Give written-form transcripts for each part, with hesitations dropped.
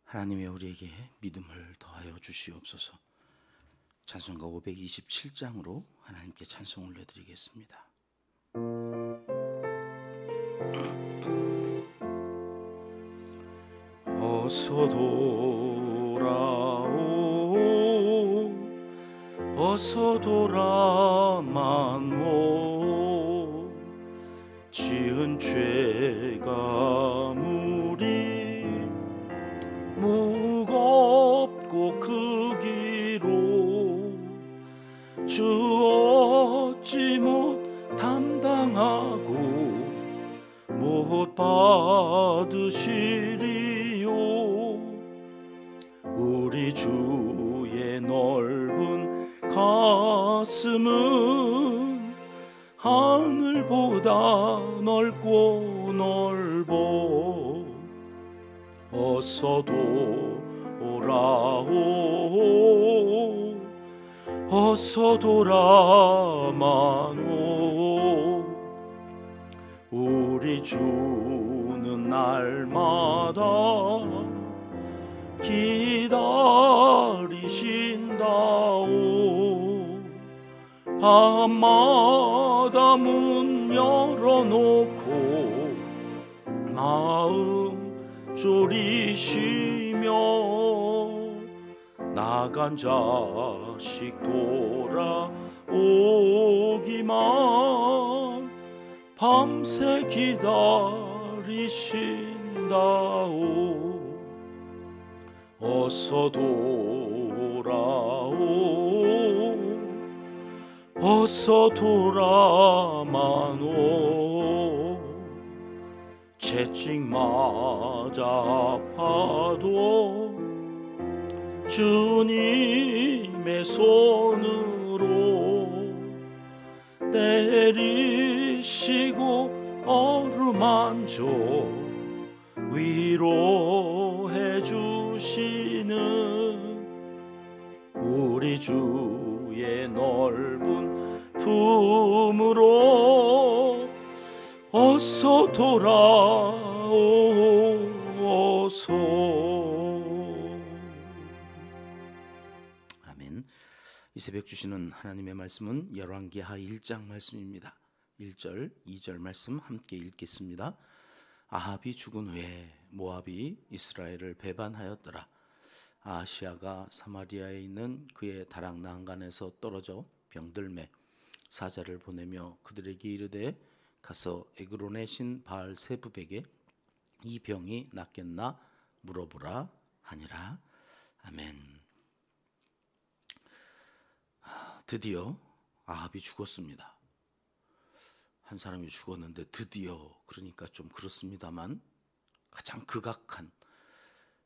하나님의 우리에게 믿음을 더하여 주시옵소서. 찬송가 527장으로 하나님께 찬송 올려드리겠습니다. 어서 돌아오, 어서 돌아만오. 지은 죄가 무리 무겁고 크기로 주 어찌 못 담당하고 못 받으시리요. 우리 주의 넓은 가슴은 하늘보다 넓고 넓어. 어서 돌아오, 어서 돌아만오. 우리 주는 날마다 기다리신다오. 밤마다 문 열어놓고 마음 졸이시며 나간 자식 돌아오기만 밤새 기다리신다오. 어서 돌아오, 어서 돌아만오. 채찍 맞아 아파도 주님의 손으로 때리시고 어루만져 위로해 주시는 우리 주의 넓은 품으로 어서 돌아오소. 아멘. 이 새벽 주시는 하나님의 말씀은 열왕기하 1장 말씀입니다. 1절, 2절 말씀 함께 읽겠습니다. 아합이 죽은 후에 모압이 이스라엘을 배반하였더라. 아하시아가 사마리아에 있는 그의 다락 난간에서 떨어져 병들매 사자를 보내며 그들에게 이르되 가서 에그론의 신 바알세붑에게 이 병이 낫겠나 물어보라 하니라. 아멘. 드디어 아합이 죽었습니다. 한 사람이 죽었는데 드디어, 그러니까 좀 그렇습니다만 가장 극악한,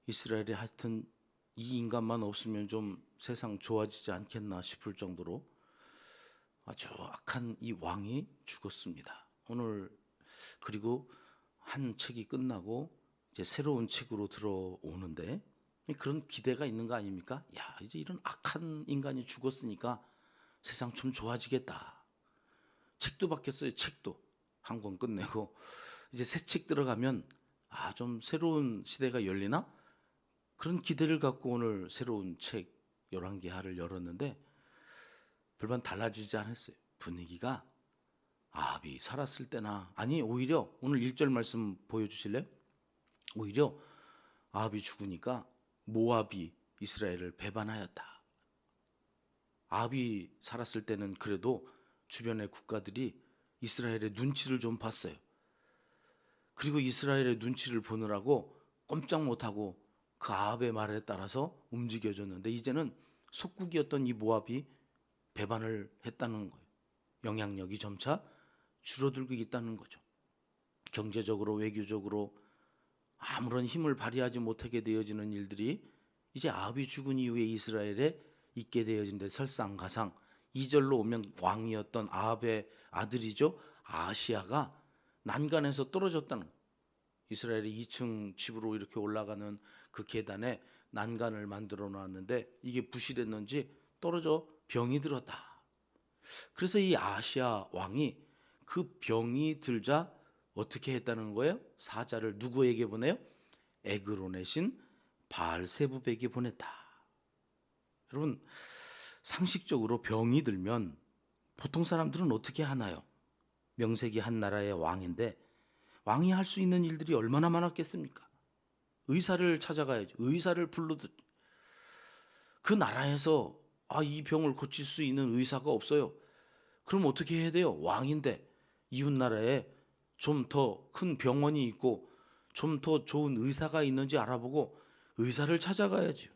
이스라엘에 하여튼 이 인간만 없으면 좀 세상 좋아지지 않겠나 싶을 정도로 아주 악한 이 왕이 죽었습니다. 오늘 그리고 한 책이 끝나고 이제 새로운 책으로 들어오는데 그런 기대가 있는 거 아닙니까? 야, 이제 이런 악한 인간이 죽었으니까 세상 좀 좋아지겠다. 책도 바뀌었어요. 책도 한 권 끝내고 이제 새 책 들어가면 좀 새로운 시대가 열리나? 그런 기대를 갖고 오늘 새로운 책 열왕기하를 열었는데 별반 달라지지 않았어요. 분위기가 아합이 살았을 때나, 아니 오히려 오늘 1절 말씀 보여주실래요? 오히려 아합이 죽으니까 모압이 이스라엘을 배반하였다. 아합이 살았을 때는 그래도 주변의 국가들이 이스라엘의 눈치를 좀 봤어요. 그리고 이스라엘의 눈치를 보느라고 꼼짝 못하고 그 아합의 말에 따라서 움직여줬는데 이제는 속국이었던 이 모압이 배반을 했다는 거예요. 영향력이 점차 줄어들고 있다는 거죠. 경제적으로, 외교적으로 아무런 힘을 발휘하지 못하게 되어지는 일들이 이제 아합이 죽은 이후에 이스라엘에 있게 되어진데, 설상가상 2절로 오면 왕이었던 아합의 아들이죠, 아하시아가 난간에서 떨어졌다는 거예요. 이스라엘의 2층 집으로 이렇게 올라가는 그 계단에 난간을 만들어 놨는데 이게 부실했는지 떨어져 병이 들었다. 그래서 이 아하시아 왕이 그 병이 들자 어떻게 했다는 거예요? 사자를 누구에게 보내요? 에그론의 신 바알세붑에게 보냈다. 여러분, 상식적으로 병이 들면 보통 사람들은 어떻게 하나요? 명색이 한 나라의 왕인데 왕이 할 수 있는 일들이 얼마나 많았겠습니까? 의사를 찾아가야지. 의사를 불러들. 그 나라에서 이 병을 고칠 수 있는 의사가 없어요. 그럼 어떻게 해야 돼요? 왕인데 이웃 나라에 좀 더 큰 병원이 있고 좀 더 좋은 의사가 있는지 알아보고 의사를 찾아가야죠.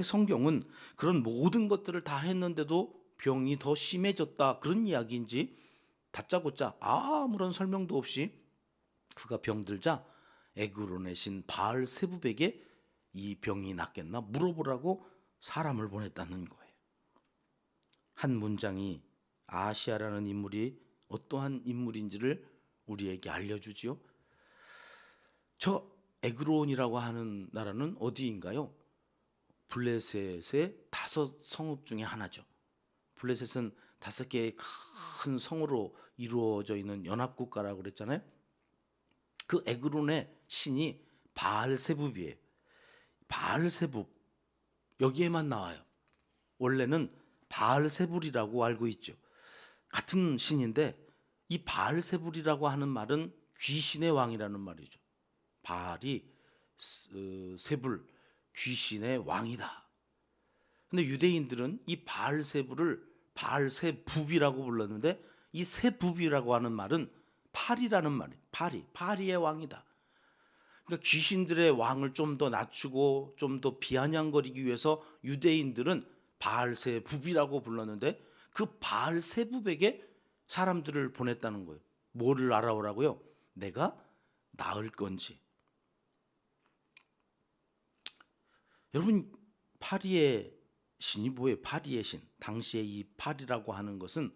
성경은 그런 모든 것들을 다 했는데도 병이 더 심해졌다, 그런 이야기인지 다짜고짜 아무런 설명도 없이 그가 병들자 에그론의 신 바알세붑에게 이 병이 낫겠나 물어보라고 사람을 보냈다는 거예요. 한 문장이 아시아라는 인물이 어떠한 인물인지를 우리에게 알려주지요. 저 에그론이라고 하는 나라는 어디인가요? 블레셋의 5 성읍 중에 하나죠. 블레셋은 5개의 큰 성으로 이루어져 있는 연합국가라고 그랬잖아요. 그 에그론의 신이 바알세붑이에요. 바알세붑, 여기에만 나와요. 원래는 바알세불이라고 알고 있죠. 같은 신인데 이 바알세불이라고 하는 말은 귀신의 왕이라는 말이죠. 바알이 세불, 귀신의 왕이다. 근데 유대인들은 이 바알세불을 바알세붑이라고 불렀는데 이 세붑이라고 하는 말은 파리라는 말이에요. 파리의 왕이다. 그러니까 귀신들의 왕을 좀 더 낮추고 좀 더 비아냥거리기 위해서 유대인들은 바알세붑이라고 불렀는데 그 바알세붑에게 사람들을 보냈다는 거예요. 뭐를 알아오라고요? 내가 나을 건지. 여러분, 파리의 신이 뭐예요? 파리의 신. 당시에 이 파리라고 하는 것은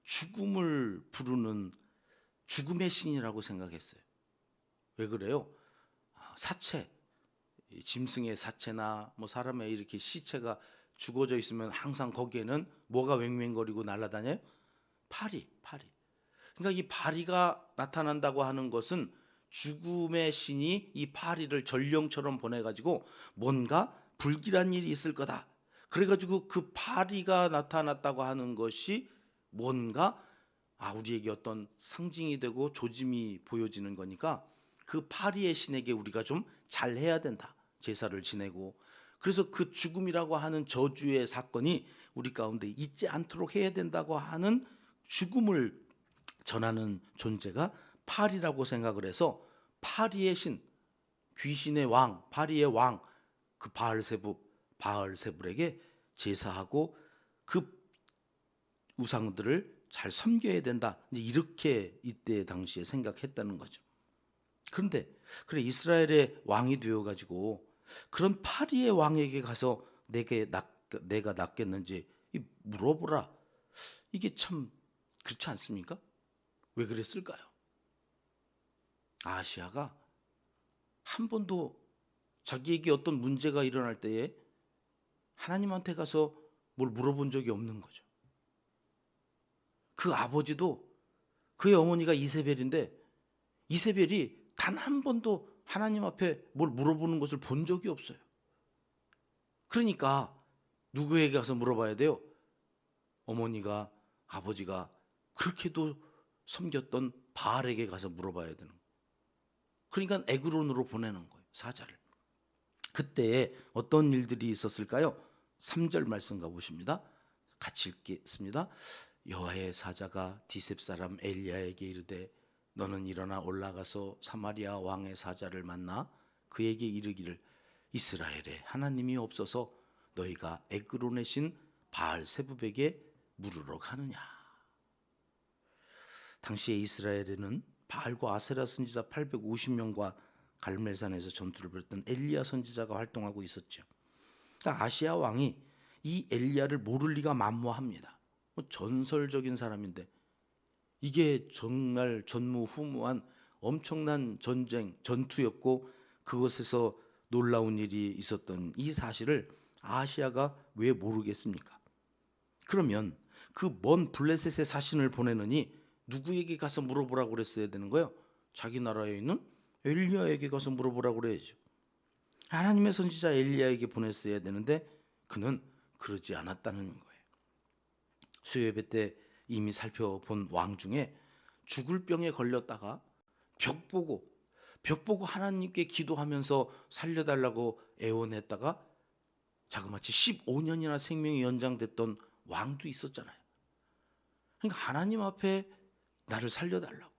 죽음을 부르는 죽음의 신이라고 생각했어요. 왜 그래요? 사체, 짐승의 사체나 뭐 사람의 이렇게 시체가 죽어져 있으면 항상 거기에는 뭐가 왱왱거리고 날아다녀요? 파리. 그러니까 이 파리가 나타난다고 하는 것은 죽음의 신이 이 파리를 전령처럼 보내가지고 뭔가 불길한 일이 있을 거다. 그래가지고 그 파리가 나타났다고 하는 것이 뭔가 우리에게 어떤 상징이 되고 조짐이 보여지는 거니까 그 파리의 신에게 우리가 좀 잘해야 된다. 제사를 지내고. 그래서 그 죽음이라고 하는 저주의 사건이 우리 가운데 있지 않도록 해야 된다고 하는 죽음을 전하는 존재가 파리라고 생각을 해서 파리의 신, 귀신의 왕, 파리의 왕, 그 바알세불에게 제사하고 그 우상들을 잘 섬겨야 된다. 이렇게 이때 당시에 생각했다는 거죠. 그런데 이스라엘의 왕이 되어가지고 그런 파리의 왕에게 가서 내가 낫겠는지 물어보라. 이게 참 그렇지 않습니까? 왜 그랬을까요? 아시아가 한 번도 자기에게 어떤 문제가 일어날 때에 하나님한테 가서 뭘 물어본 적이 없는 거죠. 그 아버지도 그의 어머니가 이세벨인데 이세벨이 단 한 번도 하나님 앞에 뭘 물어보는 것을 본 적이 없어요. 그러니까 누구에게 가서 물어봐야 돼요? 어머니가, 아버지가 그렇게도 섬겼던 바알에게 가서 물어봐야 되는 거예요. 그러니까 에그론으로 보내는 거예요, 사자를. 그때 어떤 일들이 있었을까요? 3절 말씀 가보십니다. 같이 읽겠습니다. 여호와의 사자가 디셉 사람 엘리야에게 이르되 너는 일어나 올라가서 사마리아 왕의 사자를 만나 그에게 이르기를 이스라엘에 하나님이 없어서 너희가 에그론의 신 바알세붑에게 물으러 가느냐. 당시에 이스라엘에는 바알과 아세라 선지자 850명과 갈멜산에서 전투를 벌였던 엘리야 선지자가 활동하고 있었죠. 그러니까 아시아 왕이 이 엘리야를 모를 리가 만무합니다. 전설적인 사람인데 이게 정말 전무후무한 엄청난 전투였고 그것에서 놀라운 일이 있었던 이 사실을 아시아가 왜 모르겠습니까? 그러면 그 먼 블레셋의 사신을 보내느니 누구에게 가서 물어보라고 그랬어야 되는 거예요? 자기 나라에 있는 엘리야에게 가서 물어보라고 그래야죠. 하나님의 선지자 엘리야에게 보냈어야 되는데 그는 그러지 않았다는 거예요. 수요예배 때 이미 살펴본 왕 중에 죽을 병에 걸렸다가 벽 보고 하나님께 기도하면서 살려달라고 애원했다가 자그마치 15년이나 생명이 연장됐던 왕도 있었잖아요. 그러니까 하나님 앞에 나를 살려달라고,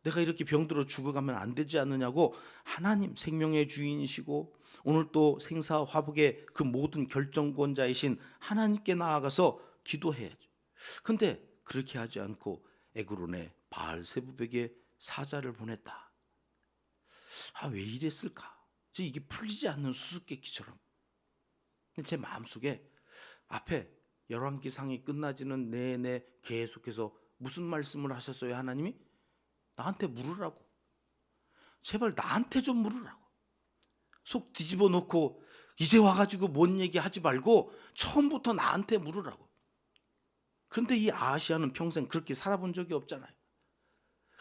내가 이렇게 병들어 죽어가면 안 되지 않느냐고 하나님, 생명의 주인이시고 오늘 또 생사화복의 그 모든 결정권자이신 하나님께 나아가서 기도해야죠. 근데 그렇게 하지 않고 에그론의 바알세부백에 사자를 보냈다. 왜 이랬을까? 이게 풀리지 않는 수수께끼처럼. 제 마음속에 앞에 열왕기상이 끝나지는 내내 계속해서 무슨 말씀을 하셨어요? 하나님이 나한테 물으라고. 제발 나한테 좀 물으라고. 속 뒤집어 놓고 이제 와가지고 뭔 얘기 하지 말고 처음부터 나한테 물으라고. 그런데 이 아하시아는 평생 그렇게 살아본 적이 없잖아요.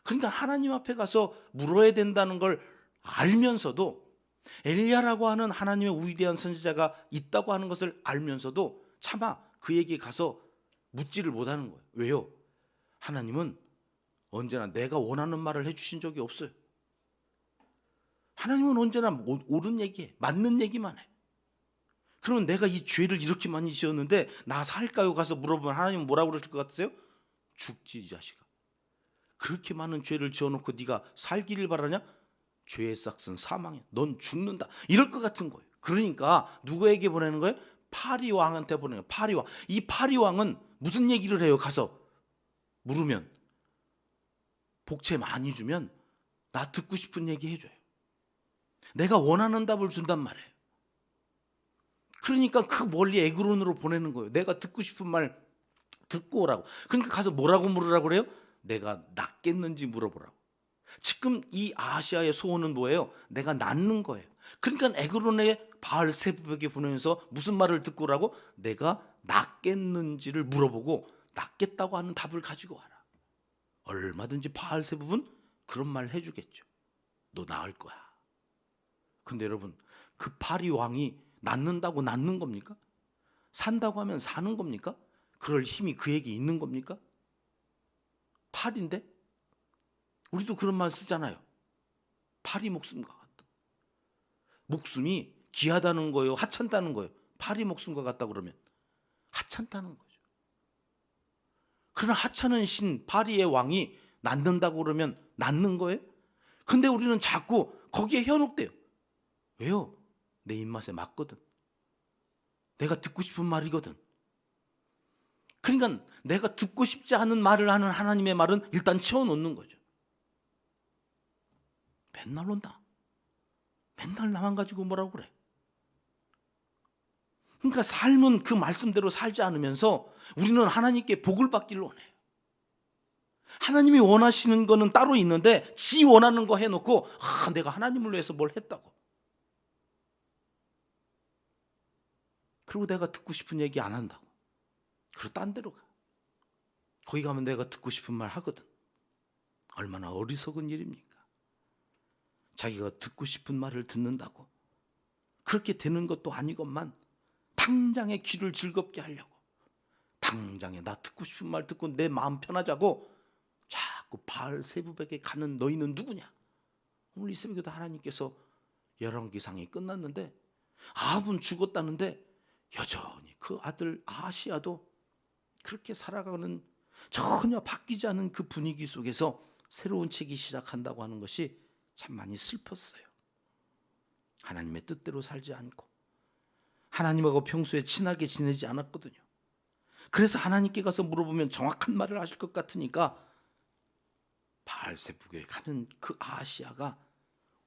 그러니까 하나님 앞에 가서 물어야 된다는 걸 알면서도, 엘리야라고 하는 하나님의 위대한 선지자가 있다고 하는 것을 알면서도 차마 그에게 가서 묻지를 못하는 거예요. 왜요? 하나님은 언제나 내가 원하는 말을 해주신 적이 없어요. 하나님은 언제나 옳은 얘기해, 맞는 얘기만 해. 그러면 내가 이 죄를 이렇게 많이 지었는데 나 살까요? 가서 물어보면 하나님은 뭐라고 그러실 것 같으세요? 죽지 이 자식아. 그렇게 많은 죄를 지어놓고 네가 살기를 바라냐? 죄의 싹은 사망이야. 넌 죽는다. 이럴 것 같은 거예요. 그러니까 누구에게 보내는 거예요? 파리왕한테 보내는 거예요. 파리왕. 이 파리왕은 무슨 얘기를 해요? 가서 물으면, 복채 많이 주면 나 듣고 싶은 얘기 해줘요. 내가 원하는 답을 준단 말이에요. 그러니까 그 멀리 에그론으로 보내는 거예요. 내가 듣고 싶은 말 듣고 오라고. 그러니까 가서 뭐라고 물으라고 그래요? 내가 낫겠는지 물어보라고. 지금 이 아시아의 소원은 뭐예요? 내가 낫는 거예요. 그러니까 에그론의 바알세부백에 보내면서 무슨 말을 듣고 오라고? 내가 낫겠는지를 물어보고 낫겠다고 하는 답을 가지고 와라. 얼마든지 바알세부는 그런 말 해주겠죠. 너 나을 거야. 근데 여러분, 그 파리 왕이 낫는다고 낫는 겁니까? 산다고 하면 사는 겁니까? 그럴 힘이 그에게 있는 겁니까? 파리인데? 우리도 그런 말 쓰잖아요. 파리 목숨과 같다. 목숨이 귀하다는 거예요? 하찮다는 거예요? 파리 목숨과 같다 그러면 하찮다는 거죠. 그러나 하찮은 신 파리의 왕이 낫는다고 그러면 낫는 거예요? 근데 우리는 자꾸 거기에 현혹돼요. 왜요? 내 입맛에 맞거든. 내가 듣고 싶은 말이거든. 그러니까 내가 듣고 싶지 않은 말을 하는 하나님의 말은 일단 치워놓는 거죠. 맨날 온다. 맨날 나만 가지고 뭐라고 그래. 그러니까 삶은 그 말씀대로 살지 않으면서 우리는 하나님께 복을 받기를 원해요. 하나님이 원하시는 거는 따로 있는데 지 원하는 거 해놓고 내가 하나님을 위해서 뭘 했다고. 그리고 내가 듣고 싶은 얘기 안 한다고. 그리고 딴 데로 가. 거기 가면 내가 듣고 싶은 말 하거든. 얼마나 어리석은 일입니까? 자기가 듣고 싶은 말을 듣는다고 그렇게 되는 것도 아니건만 당장에 귀를 즐겁게 하려고, 당장에 나 듣고 싶은 말 듣고 내 마음 편하자고 자꾸 바알세부백에 가는 너희는 누구냐? 오늘 이 새벽에도 하나님께서 열왕기상이 끝났는데 아합은 죽었다는데 여전히 그 아들 아하시아도 그렇게 살아가는, 전혀 바뀌지 않은 그 분위기 속에서 새로운 책이 시작한다고 하는 것이 참 많이 슬펐어요. 하나님의 뜻대로 살지 않고 하나님하고 평소에 친하게 지내지 않았거든요. 그래서 하나님께 가서 물어보면 정확한 말을 하실 것 같으니까 바알세부백에 가는 그 아하시아가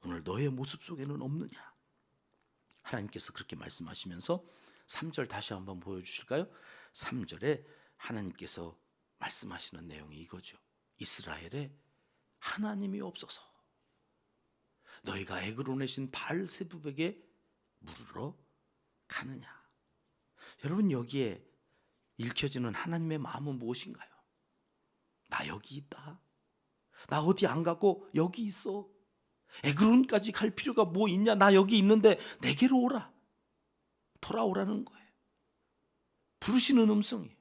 오늘 너의 모습 속에는 없느냐? 하나님께서 그렇게 말씀하시면서 3절 다시 한번 보여주실까요? 3절에 하나님께서 말씀하시는 내용이 이거죠. 이스라엘에 하나님이 없어서 너희가 에그론의 신 바알세부백에 물으러 가느냐? 여러분, 여기에 읽혀지는 하나님의 마음은 무엇인가요? 나 여기 있다. 나 어디 안 가고 여기 있어. 에그론까지 갈 필요가 뭐 있냐? 나 여기 있는데 내게로 오라. 돌아오라는 거예요. 부르시는 음성이에요.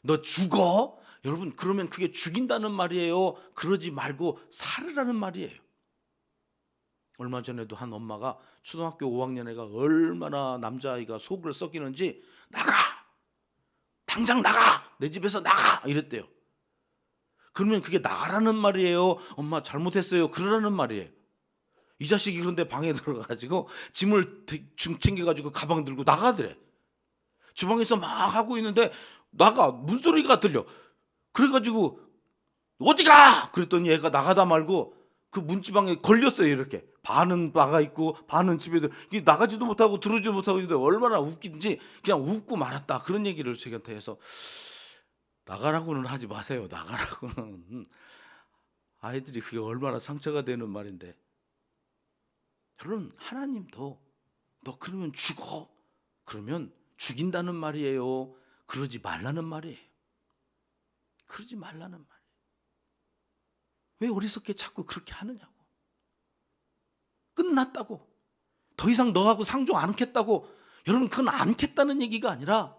너 죽어? 여러분, 그러면 그게 죽인다는 말이에요? 그러지 말고 살으라는 말이에요. 얼마 전에도 한 엄마가 초등학교 5학년 애가 얼마나 남자아이가 속을 썩이는지 나가! 당장 나가! 내 집에서 나가! 이랬대요. 그러면 그게 나가라는 말이에요? 엄마 잘못했어요. 그러라는 말이에요. 이 자식이 그런데 방에 들어가가지고 짐을 챙겨가지고 가방 들고 나가더래. 주방에서 막 하고 있는데 나가 문소리가 들려. 그래가지고 어디가? 그랬더니 얘가 나가다 말고 그 문지방에 걸렸어요. 이렇게 반은 나가 있고 반은 집에 나가지도 못하고 들어오지도 못하고 있는데 얼마나 웃긴지 그냥 웃고 말았다. 그런 얘기를 저한테 해서 나가라고는 하지 마세요. 나가라고는. 아이들이 그게 얼마나 상처가 되는 말인데. 여러분, 하나님도 너 그러면 죽어. 그러면 죽인다는 말이에요? 그러지 말라는 말이에요? 그러지 말라는 말이에요. 왜 어리석게 자꾸 그렇게 하느냐고. 끝났다고. 더 이상 너하고 상종 안 하겠다고. 여러분, 그건 안 하겠다는 얘기가 아니라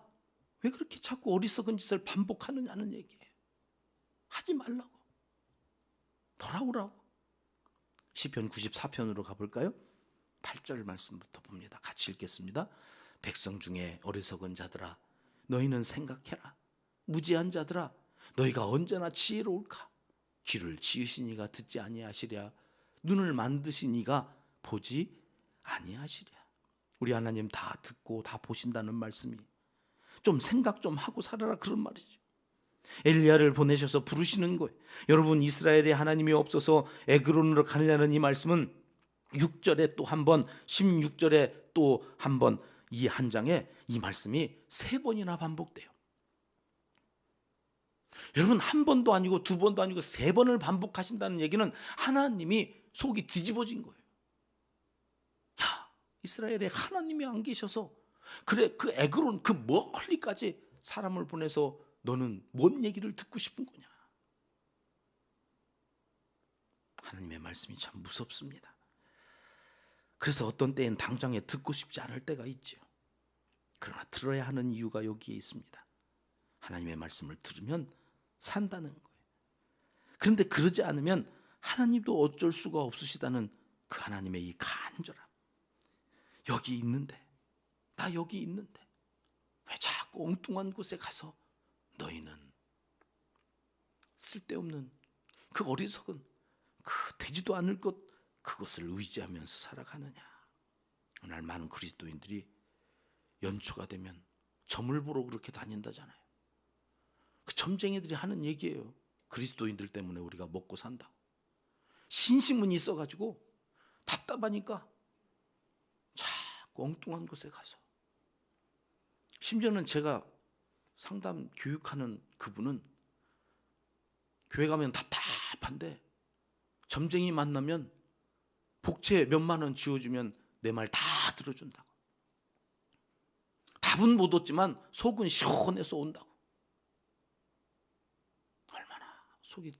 왜 그렇게 자꾸 어리석은 짓을 반복하느냐는 얘기예요. 하지 말라고. 돌아오라고. 시편 94편으로 가볼까요? 8절 말씀부터 봅니다. 같이 읽겠습니다. 백성 중에 어리석은 자들아, 너희는 생각해라. 무지한 자들아, 너희가 언제나 지혜로울까? 귀를 지으신 이가 듣지 아니하시랴. 눈을 만드신 이가 보지 아니하시랴. 우리 하나님 다 듣고 다 보신다는 말씀이 좀 생각 좀 하고 살아라 그런 말이죠. 엘리야를 보내셔서 부르시는 거예요. 여러분, 이스라엘에 하나님이 없어서 에그론으로 가느냐는 이 말씀은 6절에 또 한 번, 16절에 또 한 번, 이 한 장에 이 말씀이 3번이나 반복돼요. 여러분, 한 번도 아니고 두 번도 아니고 3번을 반복하신다는 얘기는 하나님이 속이 뒤집어진 거예요. 야, 이스라엘에 하나님이 안 계셔서 그래 그 에그론 그 멀리까지 사람을 보내서 너는 뭔 얘기를 듣고 싶은 거냐? 하나님의 말씀이 참 무섭습니다. 그래서 어떤 때엔 당장에 듣고 싶지 않을 때가 있죠. 그러나 들어야 하는 이유가 여기에 있습니다. 하나님의 말씀을 들으면 산다는 거예요. 그런데 그러지 않으면 하나님도 어쩔 수가 없으시다는 그 하나님의 이 간절함. 여기 있는데, 나 여기 있는데 왜 자꾸 엉뚱한 곳에 가서 너희는 쓸데없는 그 어리석은 그 되지도 않을 것 그것을 의지하면서 살아가느냐. 오늘 많은 그리스도인들이 연초가 되면 점을 보러 그렇게 다닌다잖아요. 그 점쟁이들이 하는 얘기예요. 그리스도인들 때문에 우리가 먹고 산다고. 신심은 있어가지고 답답하니까 자꾸 엉뚱한 곳에 가서. 심지어는 제가 상담 교육하는 그분은 교회 가면 답답한데 점쟁이 만나면 복채 몇만 원 지어주면 내 말 다 들어준다고. 답은 못 얻지만 속은 시원해서 온다고. 얼마나 속이.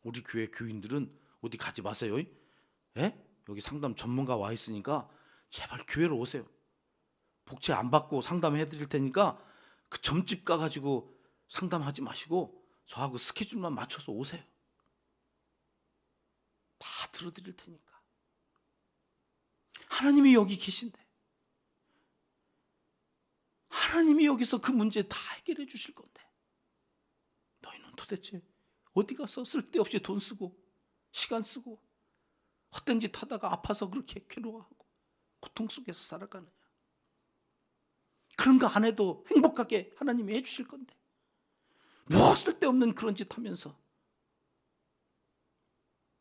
우리 교회 교인들은 어디 가지 마세요. 예? 여기 상담 전문가 와 있으니까 제발 교회로 오세요. 복채 안 받고 상담해 드릴 테니까 그 점집 가가지고 상담하지 마시고 저하고 스케줄만 맞춰서 오세요. 다 들어드릴 테니까. 하나님이 여기 계신데 하나님이 여기서 그 문제 다 해결해 주실 건데 너희는 도대체 어디 가서 쓸데없이 돈 쓰고 시간 쓰고 헛된 짓 하다가 아파서 그렇게 괴로워하고 고통 속에서 살아가느냐. 그런 거 안 해도 행복하게 하나님이 해주실 건데 뭐 쓸데없는 그런 짓 하면서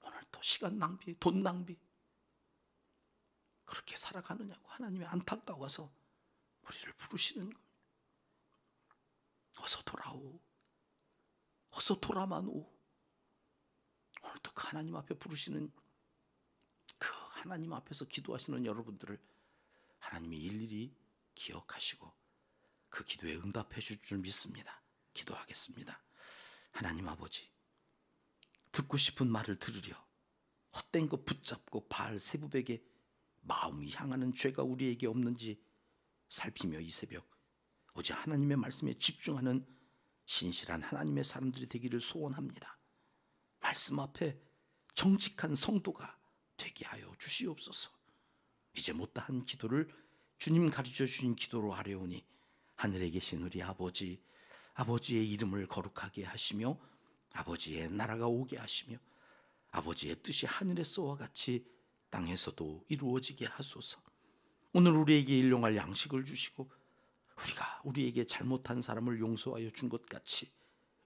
오늘 또 시간 낭비, 돈 낭비 그렇게 살아가느냐고 하나님이 안타까워서 우리를 부르시는 거예요. 어서 돌아오. 어서 돌아만 오. 오늘도 그 하나님 앞에 부르시는 그 하나님 앞에서 기도하시는 여러분들을 하나님이 일일이 기억하시고 그 기도에 응답해 줄 줄 믿습니다. 기도하겠습니다. 하나님 아버지, 듣고 싶은 말을 들으려 헛된 것 붙잡고 바알 세부백에 마음이 향하는 죄가 우리에게 없는지 살피며 이 새벽 오직 하나님의 말씀에 집중하는 신실한 하나님의 사람들이 되기를 소원합니다. 말씀 앞에 정직한 성도가 되게 하여 주시옵소서. 이제 못다한 기도를 주님 가르쳐 주신 기도로 하려오니 하늘에 계신 우리 아버지, 아버지의 이름을 거룩하게 하시며 아버지의 나라가 오게 하시며 아버지의 뜻이 하늘에서와 같이 땅에서도 이루어지게 하소서. 오늘 우리에게 일용할 양식을 주시고 우리가 우리에게 잘못한 사람을 용서하여 준 것 같이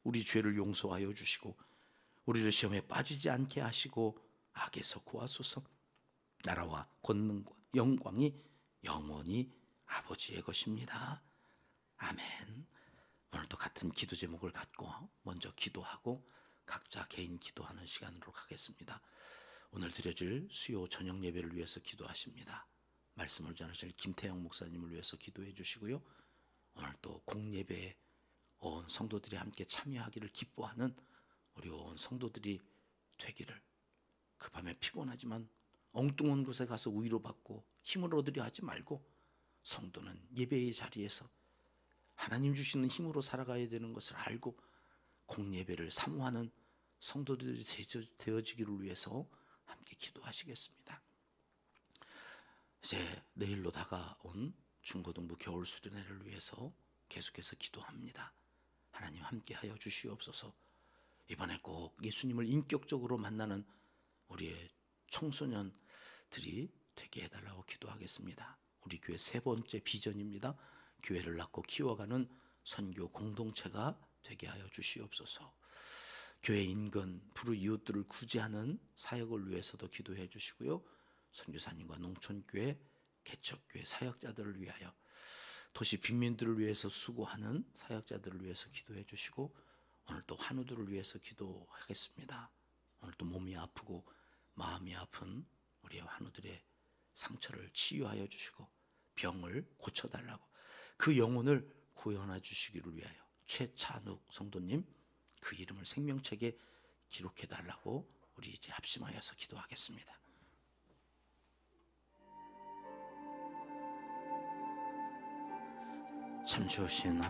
우리 죄를 용서하여 주시고 우리를 시험에 빠지지 않게 하시고 악에서 구하소서. 나라와 권능과 영광이 영원히 아버지의 것입니다. 아멘. 오늘도 같은 기도 제목을 갖고 먼저 기도하고 각자 개인 기도하는 시간으로 가겠습니다. 오늘 드려질 수요 저녁 예배를 위해서 기도하십니다. 말씀을 전하실 김태영 목사님을 위해서 기도해 주시고요. 오늘 또 공예배에 온 성도들이 함께 참여하기를 기뻐하는 우리 온 성도들이 되기를, 그 밤에 피곤하지만 엉뚱한 곳에 가서 위로받고 힘을 얻으려 하지 말고 성도는 예배의 자리에서 하나님 주시는 힘으로 살아가야 되는 것을 알고 공예배를 사모하는 성도들이 되어지기를 위해서 함께 기도하시겠습니다. 이제 내일로 다가온 중고등부 겨울 수련회를 위해서 계속해서 기도합니다. 하나님 함께하여 주시옵소서. 이번에 꼭 예수님을 인격적으로 만나는 우리의 청소년들이 되게 해달라고 기도하겠습니다. 우리 교회 세 번째 비전입니다. 교회를 낳고 키워가는 선교 공동체가 되게 하여 주시옵소서. 교회 인근 불우이웃들을 구제하는 사역을 위해서도 기도해 주시고요. 선교사님과 농촌교회, 개척교회 사역자들을 위하여, 도시 빈민들을 위해서 수고하는 사역자들을 위해서 기도해 주시고, 오늘 또 환우들을 위해서 기도하겠습니다. 오늘 또 몸이 아프고 마음이 아픈 우리의 환우들의 상처를 치유하여 주시고 병을 고쳐달라고, 그 영혼을 구원해 주시기를 위하여 최찬욱 성도님 그 이름을 생명책에 기록해 달라고 우리 이제 합심하여서 기도하겠습니다. 참 좋으신